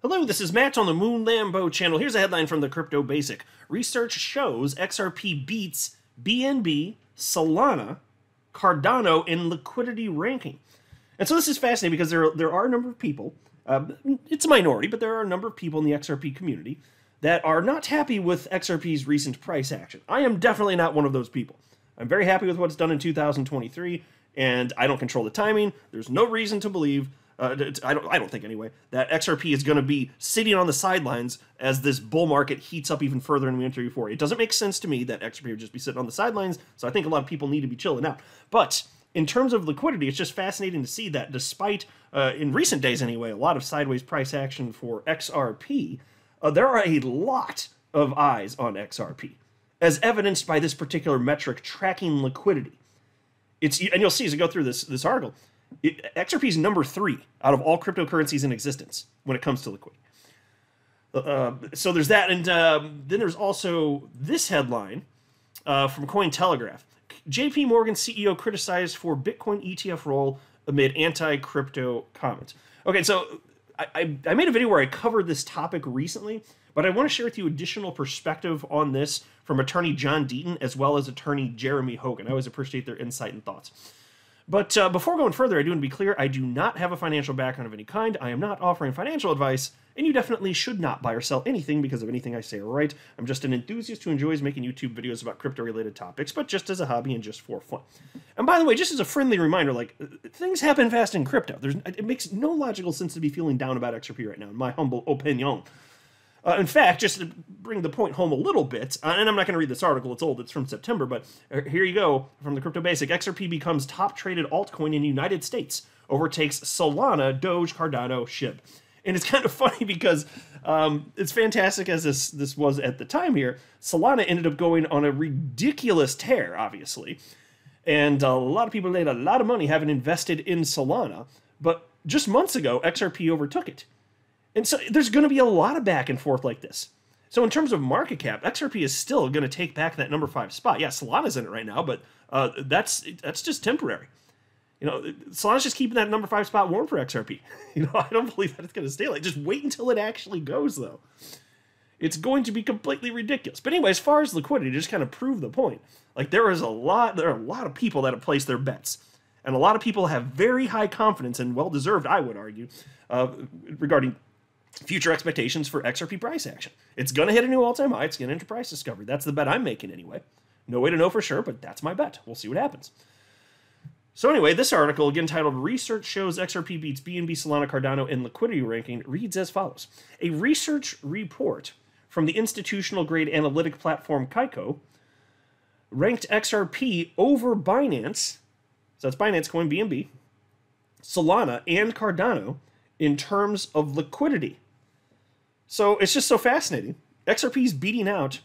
Hello, this is Matt on the Moon Lambo channel. Here's a headline from the Crypto Basic. Research shows XRP beats BNB, Solana, Cardano in liquidity ranking. And so this is fascinating because there are a number of people, it's a minority, but there are a number of people in the XRP community that are not happy with XRP's recent price action. I am definitely not one of those people. I'm very happy with what's done in 2023, and I don't control the timing. There's no reason to believe I don't think anyway, that XRP is going to be sitting on the sidelines as this bull market heats up even further and we enter euphoria. It doesn't make sense to me that XRP would just be sitting on the sidelines, so I think a lot of people need to be chilling out. But in terms of liquidity, it's just fascinating to see that despite, in recent days anyway, a lot of sideways price action for XRP, there are a lot of eyes on XRP, as evidenced by this particular metric tracking liquidity. And you'll see as you go through this article, XRP is number 3 out of all cryptocurrencies in existence when it comes to liquidity. So there's that, and then there's also this headline from Cointelegraph. JP Morgan CEO criticized for Bitcoin ETF role amid anti-crypto comments. Okay, so I made a video where I covered this topic recently, but I want to share with you additional perspective on this from attorney John Deaton as well as attorney Jeremy Hogan. I always appreciate their insight and thoughts. But before going further, I do want to be clear, I do not have a financial background of any kind. I am not offering financial advice, and you definitely should not buy or sell anything because of anything I say or write. I'm just an enthusiast who enjoys making YouTube videos about crypto-related topics, but just as a hobby and just for fun. And by the way, just as a friendly reminder, like, things happen fast in crypto. It makes no logical sense to be feeling down about XRP right now, in my humble opinion. In fact, just to bring the point home a little bit, and I'm not going to read this article, it's old, it's from September, but here you go, from the Crypto Basic. XRP becomes top-traded altcoin in the United States, overtakes Solana, Doge, Cardano, SHIB. And it's kind of funny because it's fantastic as this was at the time here. Solana ended up going on a ridiculous tear, obviously, and a lot of people made a lot of money having invested in Solana, but just months ago, XRP overtook it. And so there's going to be a lot of back and forth like this. So in terms of market cap, XRP is still going to take back that number 5 spot. Yeah, Solana's in it right now, but that's just temporary. You know, Solana's just keeping that number 5 spot warm for XRP. You know, I don't believe that it's going to stay like. Just wait until it actually goes, though. It's going to be completely ridiculous. But anyway, as far as liquidity, to just kind of prove the point, like there are a lot of people that have placed their bets. And a lot of people have very high confidence, and well-deserved, I would argue, regarding future expectations for XRP price action. It's going to hit a new all-time high. It's going to enter price discovery. That's the bet I'm making anyway. No way to know for sure, but that's my bet. We'll see what happens. So anyway, this article, again titled Research Shows XRP Beats BNB, Solana, Cardano in Liquidity Ranking, reads as follows. A research report from the institutional-grade analytic platform Kaiko ranked XRP over Binance, so that's Binance Coin, BNB, Solana, and Cardano in terms of liquidity. So it's just so fascinating. XRP is beating out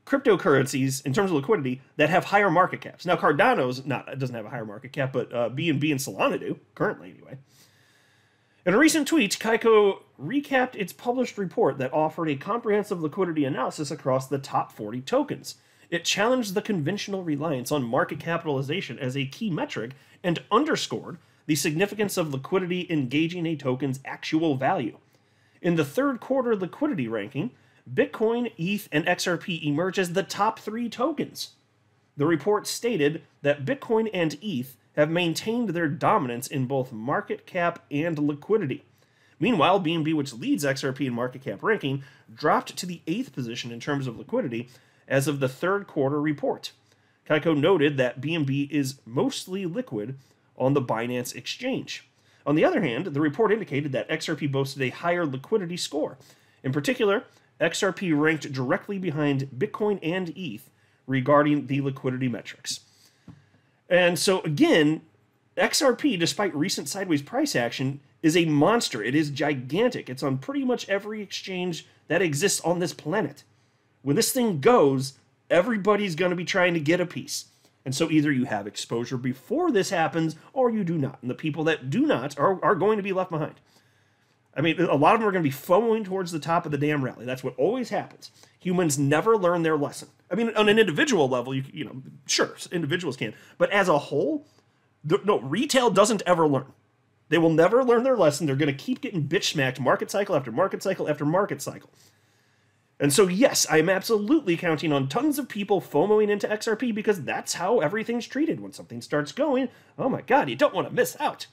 cryptocurrencies in terms of liquidity that have higher market caps. Now Cardano's it doesn't have a higher market cap, but BNB and Solana do, currently anyway. In a recent tweet, Kaiko recapped its published report that offered a comprehensive liquidity analysis across the top 40 tokens. It challenged the conventional reliance on market capitalization as a key metric and underscored the significance of liquidity engaging a token's actual value. In the third quarter liquidity ranking, Bitcoin, ETH, and XRP emerge as the top 3 tokens. The report stated that Bitcoin and ETH have maintained their dominance in both market cap and liquidity. Meanwhile, BNB, which leads XRP in market cap ranking, dropped to the 8th position in terms of liquidity as of the third quarter report. Kaiko noted that BNB is mostly liquid on the Binance exchange. On the other hand, the report indicated that XRP boasted a higher liquidity score. In particular, XRP ranked directly behind Bitcoin and ETH regarding the liquidity metrics. And so again, XRP, despite recent sideways price action, is a monster. It is gigantic. It's on pretty much every exchange that exists on this planet. When this thing goes, everybody's going to be trying to get a piece. And so either you have exposure before this happens, or you do not. And the people that do not are going to be left behind. I mean, a lot of them are going to be FOMOing towards the top of the damn rally. That's what always happens. Humans never learn their lesson. I mean, on an individual level, you know, sure, individuals can. But as a whole, no, retail doesn't ever learn. They will never learn their lesson. They're going to keep getting bitch smacked market cycle after market cycle after market cycle. And so, yes, I'm absolutely counting on tons of people FOMOing into XRP because that's how everything's treated. When something starts going, oh my God, you don't want to miss out.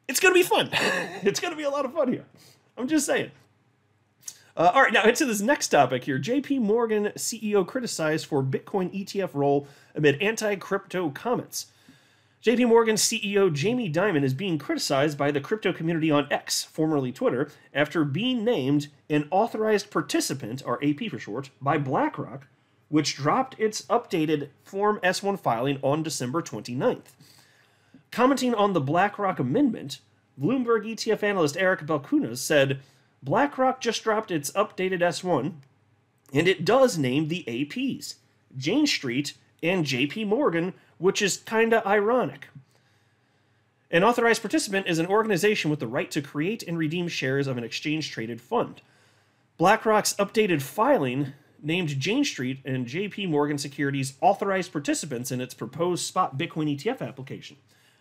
It's going to be fun. It's going to be a lot of fun here. I'm just saying. All right, now into this next topic here. JP Morgan CEO criticized for Bitcoin ETF role amid anti-crypto comments. JP Morgan CEO Jamie Dimon is being criticized by the crypto community on X, formerly Twitter, after being named an authorized participant, or AP for short, by BlackRock, which dropped its updated Form S-1 filing on December 29th. Commenting on the BlackRock amendment, Bloomberg ETF analyst Eric Balchunas said, BlackRock just dropped its updated S-1, and it does name the APs, Jane Street and JP Morgan, which is kinda ironic. An authorized participant is an organization with the right to create and redeem shares of an exchange-traded fund. BlackRock's updated filing named Jane Street and JP Morgan Securities authorized participants in its proposed spot Bitcoin ETF application.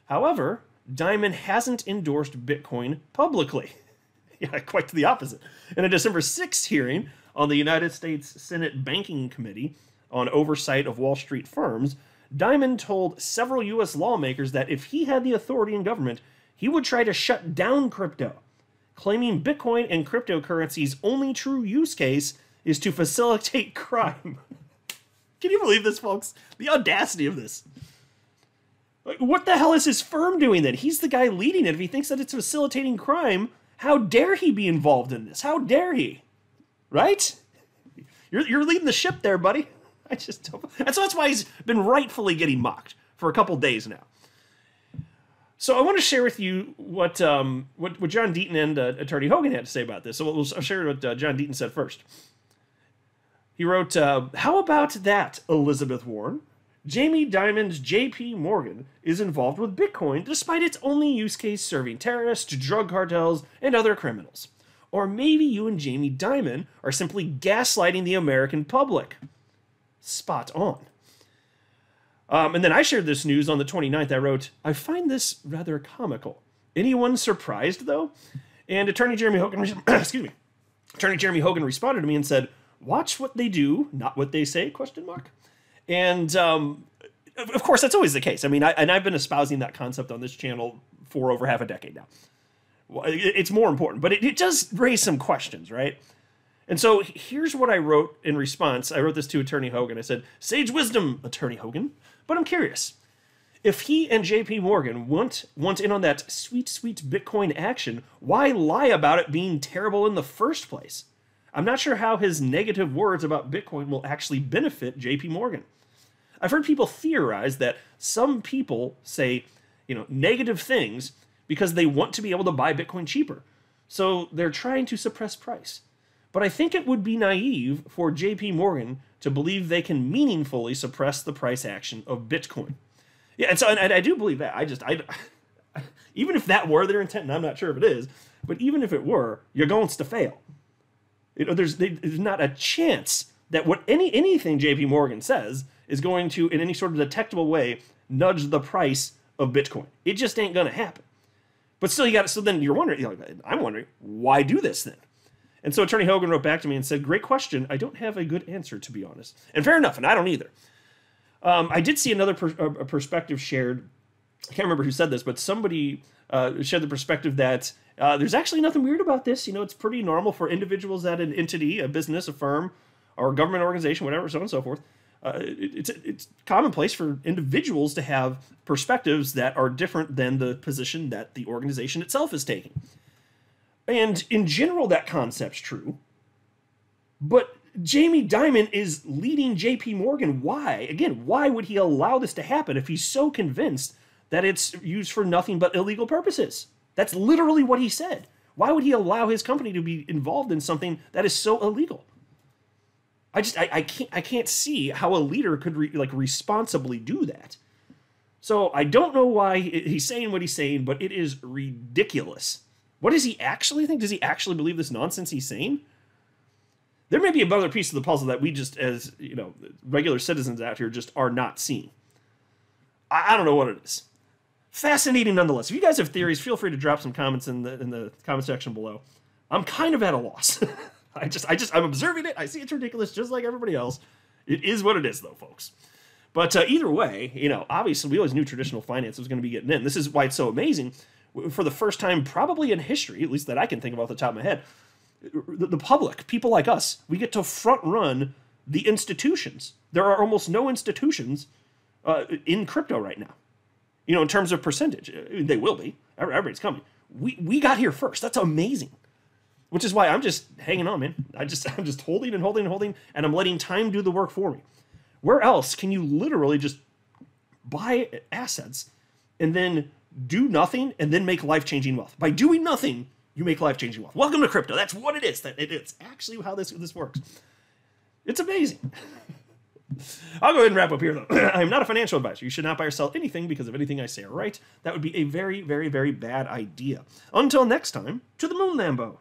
However, Dimon hasn't endorsed Bitcoin publicly. Yeah, quite the opposite. In a December 6th hearing on the United States Senate Banking Committee on oversight of Wall Street firms, Dimon told several U.S. lawmakers that if he had the authority in government, he would try to shut down crypto, claiming Bitcoin and cryptocurrency's only true use case is to facilitate crime. Can you believe this, folks? The audacity of this. Like, what the hell is his firm doing then? He's the guy leading it. If he thinks that it's facilitating crime, how dare he be involved in this? How dare he? Right? You're leading the ship there, buddy. I just don't. And so that's why he's been rightfully getting mocked for a couple days now. So I want to share with you what John Deaton and Attorney Hogan had to say about this. So I'll share what John Deaton said first. He wrote, how about that, Elizabeth Warren? Jamie Dimon's JP Morgan is involved with Bitcoin despite its only use case serving terrorists, drug cartels, and other criminals. Or maybe you and Jamie Dimon are simply gaslighting the American public. Spot on. And then I shared this news on the 29th. I wrote, I find this rather comical. Anyone surprised, though? And Attorney Jeremy Hogan, Attorney Jeremy Hogan responded to me and said, watch what they do, not what they say, question mark. And, of course, that's always the case. I mean, I've been espousing that concept on this channel for over half a decade now. Well, it's more important, but it does raise some questions, right? And so here's what I wrote in response. I wrote this to Attorney Hogan. I said, sage wisdom, Attorney Hogan, but I'm curious. If he and JP Morgan want in on that sweet, sweet Bitcoin action, why lie about it being terrible in the first place? I'm not sure how his negative words about Bitcoin will actually benefit JP Morgan. I've heard people theorize that some people say, negative things because they want to be able to buy Bitcoin cheaper. So they're trying to suppress price. But I think it would be naive for JP Morgan to believe they can meaningfully suppress the price action of Bitcoin. Yeah, and so I do believe that. Even if that were their intent, and I'm not sure if it is, but even if it were, you're going to fail. There's not a chance that anything JP Morgan says is going to, in any sort of detectable way, nudge the price of Bitcoin. It just ain't going to happen. But still, so then you're wondering, I'm wondering, why do this then? And so Attorney Hogan wrote back to me and said, great question. I don't have a good answer, to be honest. And fair enough, and I don't either. I did see another perspective shared. I can't remember who said this, but somebody shared the perspective that there's actually nothing weird about this. It's pretty normal for individuals at an entity, a business, a firm, or a government organization, whatever, so on and so forth. It's commonplace for individuals to have perspectives that are different than the position that the organization itself is taking. And in general, that concept's true. But Jamie Dimon is leading JP Morgan. Why? Again, why would he allow this to happen if he's so convinced that it's used for nothing but illegal purposes? That's literally what he said. Why would he allow his company to be involved in something that is so illegal? I can't see how a leader could responsibly do that. So I don't know why he's saying what he's saying, but it is ridiculous. What does he actually think? Does he actually believe this nonsense he's saying? There may be another piece of the puzzle that we just, as regular citizens out here, just are not seeing. I don't know what it is. Fascinating nonetheless. If you guys have theories, feel free to drop some comments in the comment section below. I'm kind of at a loss. I'm observing it. I see it's ridiculous, just like everybody else. It is what it is, though, folks. But either way, you know, obviously we always knew traditional finance was going to be getting in. This is why it's so amazing. For the first time, probably in history, at least that I can think of off the top of my head, the public, people like us, we get to front run the institutions. There are almost no institutions in crypto right now. You know, in terms of percentage, they will be. Everybody's coming. We got here first. That's amazing. Which is why I'm just hanging on, man. I'm just holding and holding and holding, and I'm letting time do the work for me. Where else can you literally just buy assets and then do nothing and then make life-changing wealth? By doing nothing, you make life-changing wealth. Welcome to crypto. That's what it is. It's actually how this works. It's amazing. I'll go ahead and wrap up here, though. I am not a financial advisor. You should not buy or sell anything because of anything I say or write. That would be a very, very, very bad idea. Until next time, to the moon, Lambo.